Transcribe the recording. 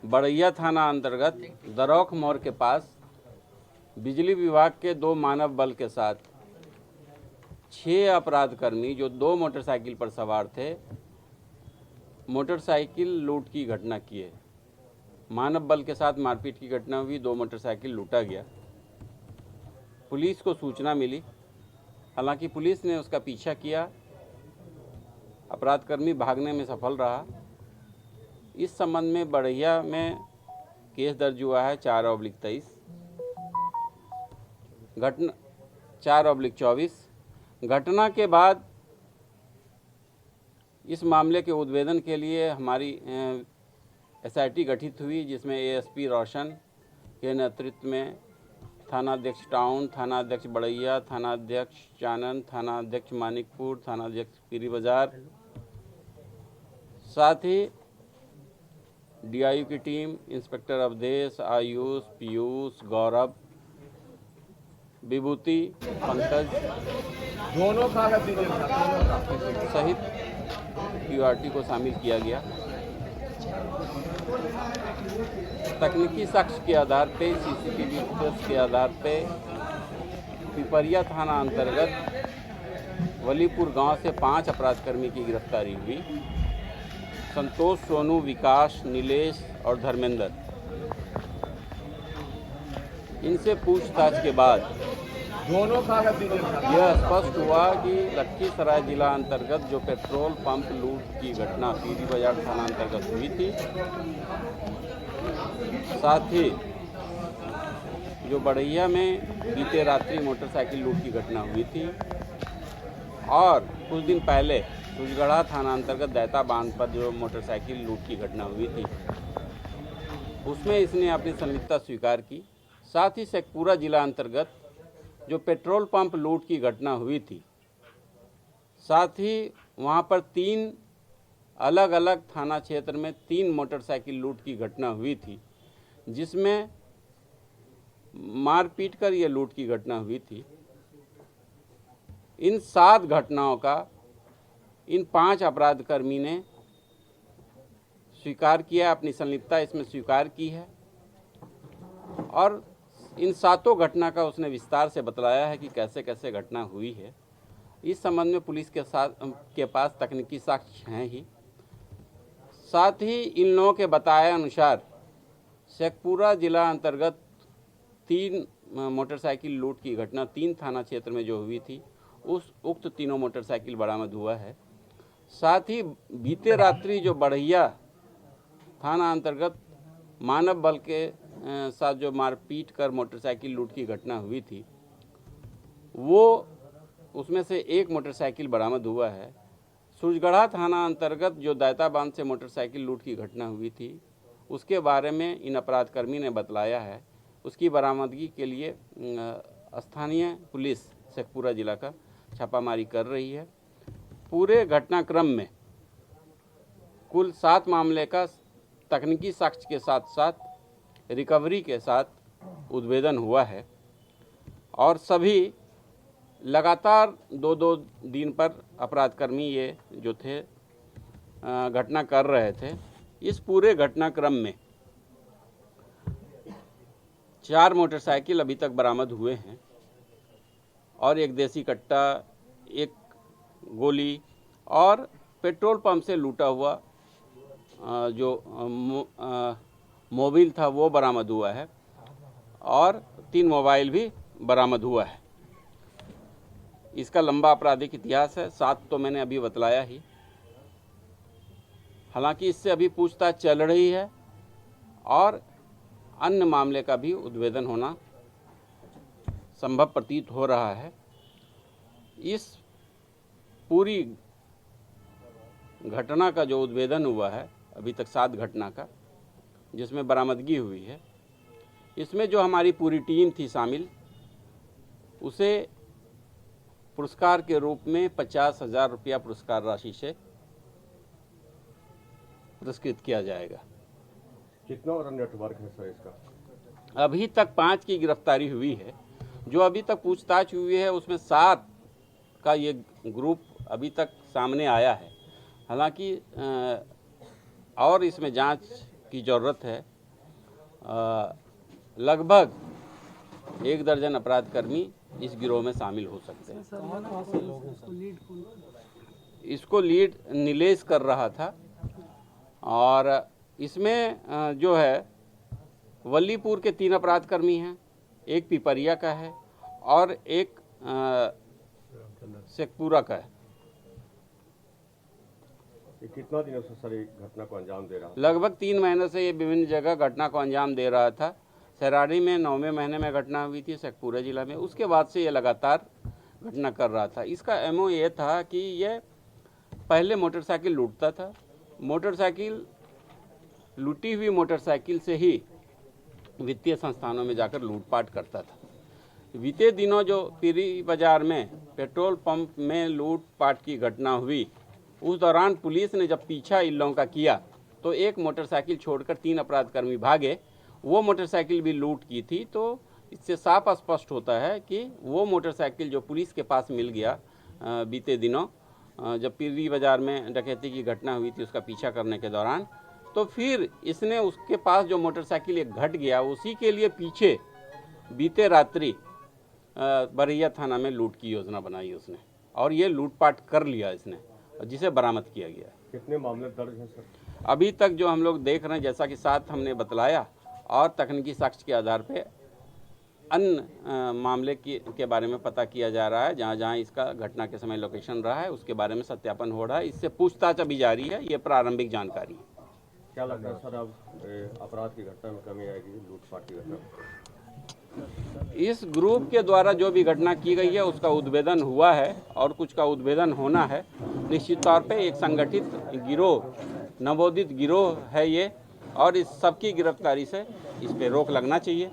बड़ैया थाना अंतर्गत दरौख मोड़ के पास बिजली विभाग के 2 मानव बल के साथ 6 अपराधकर्मी जो 2 मोटरसाइकिल पर सवार थे, मोटरसाइकिल लूट की घटना किए। मानव बल के साथ मारपीट की घटना हुई, 2 मोटरसाइकिल लूटा गया। पुलिस को सूचना मिली, हालांकि पुलिस ने उसका पीछा किया। अपराधकर्मी भागने में सफल रहा। इस संबंध में बड़ैया में केस दर्ज हुआ है 4/23 घटना 4/24। घटना के बाद इस मामले के उद्भेदन के लिए हमारी SIT गठित हुई, जिसमें ASP रोशन के नेतृत्व में थानाध्यक्ष टाउन, थानाध्यक्ष बड़ैया, थानाध्यक्ष चानन, थानाध्यक्ष मानिकपुर, थानाध्यक्ष पीरी बाजार, साथ ही DIU की टीम, इंस्पेक्टर अवधेश, आयुष, पीयूष, गौरव, विभूति, पंकज दोनों का सहित QRT को शामिल किया गया। तकनीकी साक्ष्य के आधार पे, CCTV फुटेज के आधार पे पिपरिया थाना अंतर्गत वलीपुर गांव से 5 अपराधकर्मी की गिरफ्तारी हुई। संतोष, सोनू, विकास, नीलेश और धर्मेंद्र। इनसे पूछताछ के बाद दोनों का यह स्पष्ट हुआ कि लखीसराय जिला अंतर्गत जो पेट्रोल पंप लूट की घटना पीरी बाजार थाना अंतर्गत हुई थी, साथ ही जो बड़ैया में बीते रात्रि मोटरसाइकिल लूट की घटना हुई थी और कुछ दिन पहले सुजगढ़ा थाना अंतर्गत दैता बांध पर जो मोटरसाइकिल लूट की घटना हुई थी, उसमें इसने अपनी संलिप्तता स्वीकार की। साथ ही शेखपुरा जिला अंतर्गत जो पेट्रोल पंप लूट की घटना हुई थी, साथ ही वहां पर 3 अलग अलग थाना क्षेत्र में 3 मोटरसाइकिल लूट की घटना हुई थी, जिसमें मारपीट कर ये लूट की घटना हुई थी। इन 7 घटनाओं का इन 5 अपराधकर्मी ने स्वीकार किया, अपनी संलिप्तता इसमें स्वीकार की है और इन 7 घटना का उसने विस्तार से बतलाया है कि कैसे कैसे घटना हुई है। इस संबंध में पुलिस के पास तकनीकी साक्ष्य हैं ही। साथ ही इन लोगों के बताए अनुसार शेखपुरा जिला अंतर्गत 3 मोटरसाइकिल लूट की घटना 3 थाना क्षेत्र में जो हुई थी, उस उक्त तीनों मोटरसाइकिल बरामद हुआ है। साथ ही बीते रात्रि जो बड़ैया थाना अंतर्गत मानव बल के साथ जो मारपीट कर मोटरसाइकिल लूट की घटना हुई थी, वो उसमें से 1 मोटरसाइकिल बरामद हुआ है। सुजगढ़ा थाना अंतर्गत जो दैता बांध से मोटरसाइकिल लूट की घटना हुई थी, उसके बारे में इन अपराधकर्मी ने बतलाया है। उसकी बरामदगी के लिए स्थानीय पुलिस शेखपुरा जिला का छापामारी कर रही है। पूरे घटनाक्रम में कुल 7 मामले का तकनीकी साक्ष्य के साथ साथ रिकवरी के साथ उद्भेदन हुआ है और सभी लगातार 2-2 दिन पर अपराधकर्मी ये जो थे घटना कर रहे थे। इस पूरे घटनाक्रम में 4 मोटरसाइकिल अभी तक बरामद हुए हैं और 1 देसी कट्टा, 1 गोली और पेट्रोल पंप से लूटा हुआ जो मोबाइल था वो बरामद हुआ है और 3 मोबाइल भी बरामद हुआ है। इसका लंबा आपराधिक इतिहास है, 7 तो मैंने अभी बतलाया ही। हालांकि इससे अभी पूछताछ चल रही है और अन्य मामले का भी उद्भेदन होना संभव प्रतीत हो रहा है। इस पूरी घटना का जो उद्भेदन हुआ है अभी तक 7 घटना का, जिसमें बरामदगी हुई है, इसमें जो हमारी पूरी टीम थी शामिल, उसे पुरस्कार के रूप में 50,000 रुपया पुरस्कार राशि से पुरस्कृत किया जाएगा। कितना और नेटवर्क है सर इसका? अभी तक 5 की गिरफ्तारी हुई है। जो अभी तक पूछताछ हुई है उसमें 7 का ये ग्रुप अभी तक सामने आया है। हालांकि और इसमें जांच की ज़रूरत है। लगभग 1 दर्जन अपराधकर्मी इस गिरोह में शामिल हो सकते हैं। इसको लीड नीलेश कर रहा था और इसमें जो है वल्लीपुर के 3 अपराधकर्मी हैं, एक पिपरिया का है और एक शेखपुरा का है। ये कितना दिनों से सर घटना को अंजाम दे रहा है? लगभग 3 महीने से ये विभिन्न जगह घटना को अंजाम दे रहा था। सराड़ी में 9वें महीने में घटना हुई थी शेखपुरा जिला में, उसके बाद से ये लगातार घटना कर रहा था। इसका एमओ ये था कि ये पहले मोटरसाइकिल लूटता था, मोटरसाइकिल लूटी हुई मोटरसाइकिल से ही वित्तीय संस्थानों में जाकर लूटपाट करता था। बीते दिनों जो पीरी बाजार में पेट्रोल पंप में लूटपाट की घटना हुई, उस दौरान पुलिस ने जब पीछा इन लोगों का किया तो एक मोटरसाइकिल छोड़कर 3 अपराधकर्मी भागे। वो मोटरसाइकिल भी लूट की थी। तो इससे साफ स्पष्ट होता है कि वो मोटरसाइकिल जो पुलिस के पास मिल गया बीते दिनों जब पीरी बाजार में डकैती की घटना हुई थी उसका पीछा करने के दौरान, तो फिर इसने उसके पास जो मोटरसाइकिल एक घट गया उसी के लिए पीछे बीते रात्रि बरैया थाना में लूट की योजना बनाई उसने और ये लूटपाट कर लिया इसने, जिसे बरामद किया गया। कितने मामले दर्ज हैं सर? अभी तक जो हम लोग देख रहे हैं, जैसा कि साथ हमने बतलाया, और तकनीकी साक्ष्य के आधार पे अन्य मामले के बारे में पता किया जा रहा है। जहाँ जहाँ इसका घटना के समय लोकेशन रहा है उसके बारे में सत्यापन हो रहा है। इससे पूछताछ अभी जारी है, ये प्रारंभिक जानकारी है। क्या लगता है सर अब अपराध की घटना में कमी आएगी लूटपाट की घटना में? इस ग्रुप के द्वारा जो भी घटना की गई है उसका उद्भेदन हुआ है और कुछ का उद्भेदन होना है। निश्चित तौर पे एक संगठित गिरोह, नवोदित गिरोह है ये, और इस सबकी गिरफ्तारी से इस पे रोक लगना चाहिए।